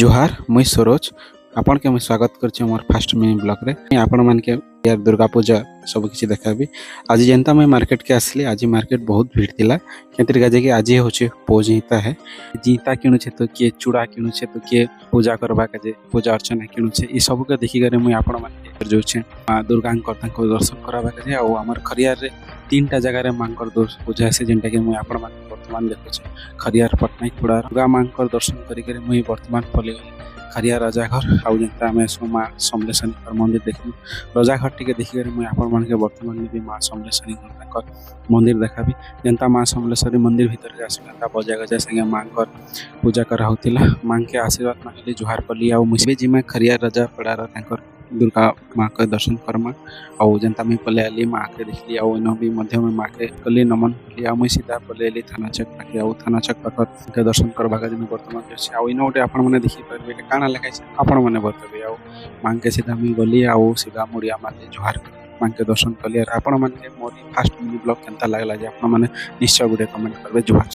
जुहार मुई सरोज आपण के स्वागत कर मोर फास्ट मिनी ब्लॉग रे आपण मान के यार दुर्गा पूजा सब किसी देखाबी। आज जनता मैं मार्केट के आसली आज मार्केट बहुत भीड़ थिला केतिर गाजे कि आज होचे पूजिता है जीता किणुछे तो किए चूड़ा किणुछे तो किए पूजा करबा काजे पूजा अर्चना किणुछे ई सब के देखि करे मुई आपण मान के जोचे मां दुर्गा को दर्शन करबा काजे आ हमर खरियार रे तीनटा जगह रे मांकर पूजा से जेंटा कि मुई आपण मान वर्तमान देखुछे खरियार पटनायक पड़ा दुर्गा मांकर दर्शन करी करे मुई वर्तमान पले खरिया रजाघर आउ जनता में माँ समलेश्वरी मंदिर देखी रजाघर टी देखिक मुझे आपण मान के वर्तमान भी माँ समलेश्वरी मंदिर देखा जनता माँ समलेश्वरी मंदिर भीतर के आसला बजा गजा संगे माँ पूजा कराला माँ के आशीर्वाद मांगली जुहार कली आ मुझे जी मैं खरिया रजा पड़ार दुर्गा माँ के दर्शन करमा आउ जनता मुझे पले आली माँ के देखली आउ भी मध्य में माँ के कली नमन कली आ मुझे सीधा पले आली थाना चौक पाखे आउ थाना चौक पाखे दर्शन करवा वर्तमान अच्छे आउ इन गोटे आपण देखी पारे काଣା लिखाई आपण मैंने बतेबे आउ माँ के सीधा मुझे गली आउ सीधा मुड़िया मारली जुहार माँ के दर्शन कली आपण मैंने मोर फास्ट मिनी ब्लॉग केनता लागला जे आपण मैंने निश्चय गोटे कमेंट करबे जुहार।